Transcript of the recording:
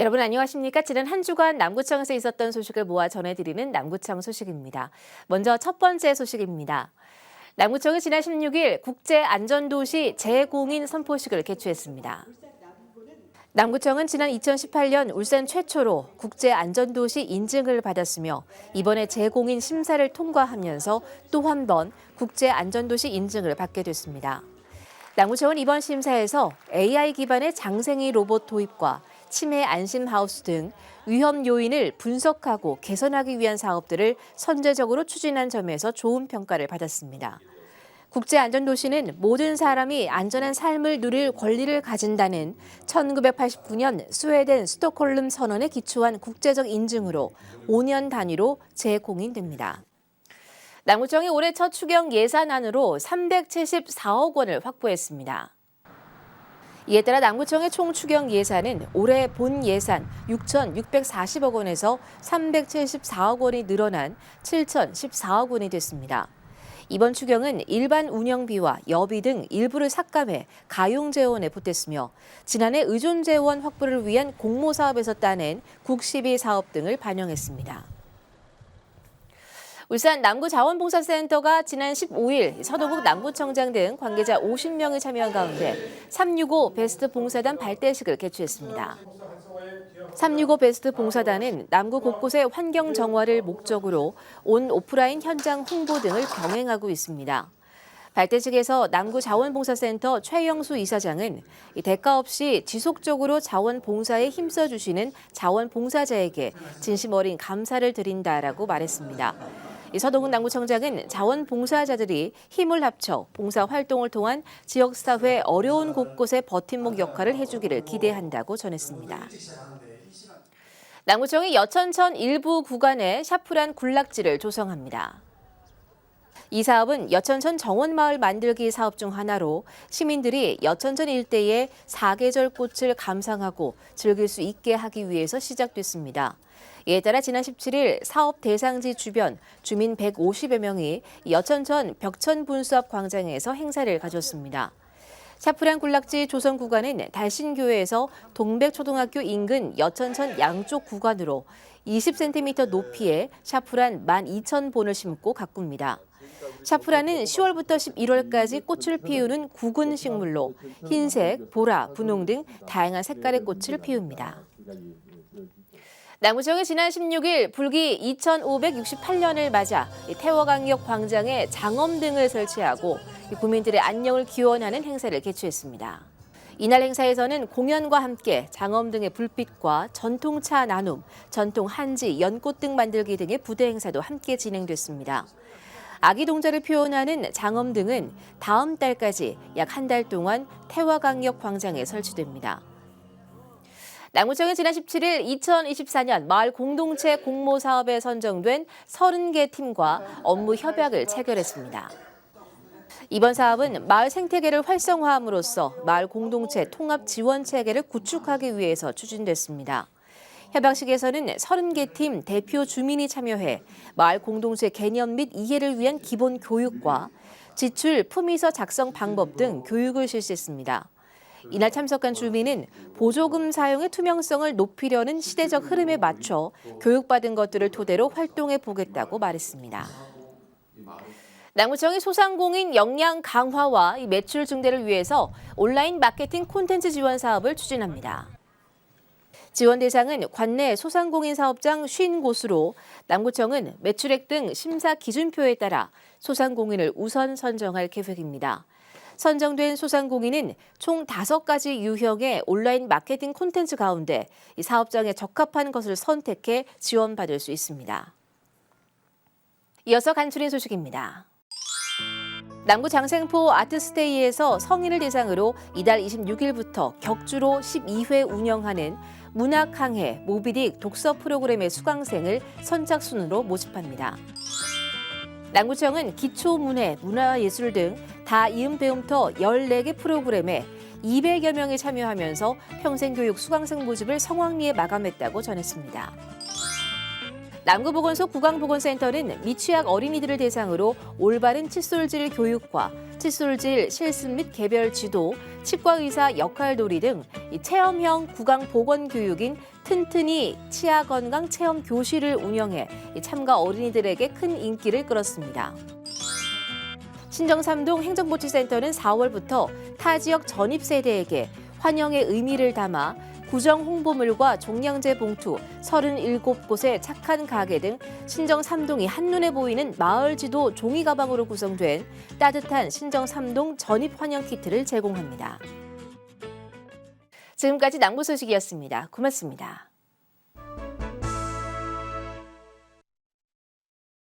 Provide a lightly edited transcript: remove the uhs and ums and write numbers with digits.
여러분 안녕하십니까? 지난 한 주간 남구청에서 있었던 소식을 모아 전해드리는 남구청 소식입니다. 먼저 첫 번째 소식입니다. 남구청은 지난 16일 국제안전도시 재공인 선포식을 개최했습니다. 남구청은 지난 2018년 울산 최초로 국제안전도시 인증을 받았으며 이번에 재공인 심사를 통과하면서 또 한 번 국제안전도시 인증을 받게 됐습니다. 남구청은 이번 심사에서 AI 기반의 장생이 로봇 도입과 치매 안심 하우스 등 위험 요인을 분석하고 개선하기 위한 사업들을 선제적으로 추진한 점에서 좋은 평가를 받았습니다. 국제안전도시는 모든 사람이 안전한 삶을 누릴 권리를 가진다는 1989년 스웨덴 스톡홀름 선언에 기초한 국제적 인증으로 5년 단위로 재공인됩니다. 남구청이 올해 첫 추경 예산안으로 374억 원을 확보했습니다. 이에 따라 남구청의 총 추경 예산은 올해 본 예산 6,640억 원에서 374억 원이 늘어난 7,014억 원이 됐습니다. 이번 추경은 일반 운영비와 여비 등 일부를 삭감해 가용재원에 보탰으며 지난해 의존재원 확보를 위한 공모사업에서 따낸 국시비 사업 등을 반영했습니다. 울산 남구자원봉사센터가 지난 15일 서도국 남구청장 등 관계자 50명이 참여한 가운데 365 베스트 봉사단 발대식을 개최했습니다. 365 베스트 봉사단은 남구 곳곳의 환경 정화를 목적으로 온 오프라인 현장 홍보 등을 병행하고 있습니다. 발대식에서 남구자원봉사센터 최영수 이사장은 대가 없이 지속적으로 자원봉사에 힘써주시는 자원봉사자에게 진심 어린 감사를 드린다라고 말했습니다. 서동욱 남구청장은 자원봉사자들이 힘을 합쳐 봉사활동을 통한 지역사회 어려운 곳곳에 버팀목 역할을 해주기를 기대한다고 전했습니다. 남구청이 여천천 일부 구간에 샤프란 군락지를 조성합니다. 이 사업은 여천천 정원마을 만들기 사업 중 하나로 시민들이 여천천 일대의 사계절 꽃을 감상하고 즐길 수 있게 하기 위해서 시작됐습니다. 이에 따라 지난 17일 사업 대상지 주변 주민 150여 명이 여천천 벽천분수앞 광장에서 행사를 가졌습니다. 샤프란 군락지 조성 구간은 달신교회에서 동백초등학교 인근 여천천 양쪽 구간으로 20cm 높이의 샤프란 12,000본을 심고 가꿉니다. 샤프란은 10월부터 11월까지 꽃을 피우는 구근 식물로 흰색, 보라, 분홍 등 다양한 색깔의 꽃을 피웁니다. 남구청이 지난 16일 불기 2568년을 맞아 태화강역 광장에 장엄등을 설치하고 구민들의 안녕을 기원하는 행사를 개최했습니다. 이날 행사에서는 공연과 함께 장엄등의 불빛과 전통차 나눔, 전통 한지, 연꽃 등 만들기 등의 부대 행사도 함께 진행됐습니다. 아기 동자를 표현하는 장엄등은 다음 달까지 약 한 달 동안 태화강역 광장에 설치됩니다. 남구청은 지난 17일 2024년 마을 공동체 공모 사업에 선정된 30개 팀과 업무 협약을 체결했습니다. 이번 사업은 마을 생태계를 활성화함으로써 마을 공동체 통합 지원 체계를 구축하기 위해서 추진됐습니다. 협약식에서는 30개 팀 대표 주민이 참여해 마을 공동체 개념 및 이해를 위한 기본 교육과 지출 품위서 작성 방법 등 교육을 실시했습니다. 이날 참석한 주민은 보조금 사용의 투명성을 높이려는 시대적 흐름에 맞춰 교육받은 것들을 토대로 활동해 보겠다고 말했습니다. 남구청이 소상공인 역량 강화와 매출 증대를 위해서 온라인 마케팅 콘텐츠 지원 사업을 추진합니다. 지원 대상은 관내 소상공인 사업장 50곳으로 남구청은 매출액 등 심사 기준표에 따라 소상공인을 우선 선정할 계획입니다. 선정된 소상공인은 총 5가지 유형의 온라인 마케팅 콘텐츠 가운데 이 사업장에 적합한 것을 선택해 지원받을 수 있습니다. 이어서 간추린 소식입니다. 남구 장생포 아트스테이에서 성인을 대상으로 이달 26일부터 격주로 12회 운영하는 문학항해 모비딕 독서 프로그램의 수강생을 선착순으로 모집합니다. 남구청은 기초문해, 문화예술 등 다이음 배움터 14개 프로그램에 200여 명이 참여하면서 평생교육 수강생 모집을 성황리에 마감했다고 전했습니다. 남구보건소 구강보건센터는 미취학 어린이들을 대상으로 올바른 칫솔질 교육과 칫솔질 실습 및 개별 지도, 치과의사 역할놀이 등 체험형 구강보건 교육인 튼튼이 치아 건강 체험 교실을 운영해 참가 어린이들에게 큰 인기를 끌었습니다. 신정3동 행정복지센터는 4월부터 타 지역 전입 세대에게 환영의 의미를 담아 구정 홍보물과 종량제 봉투 37곳의 착한 가게 등 신정3동이 한눈에 보이는 마을 지도 종이 가방으로 구성된 따뜻한 신정3동 전입 환영 키트를 제공합니다. 지금까지 남구 소식이었습니다. 고맙습니다.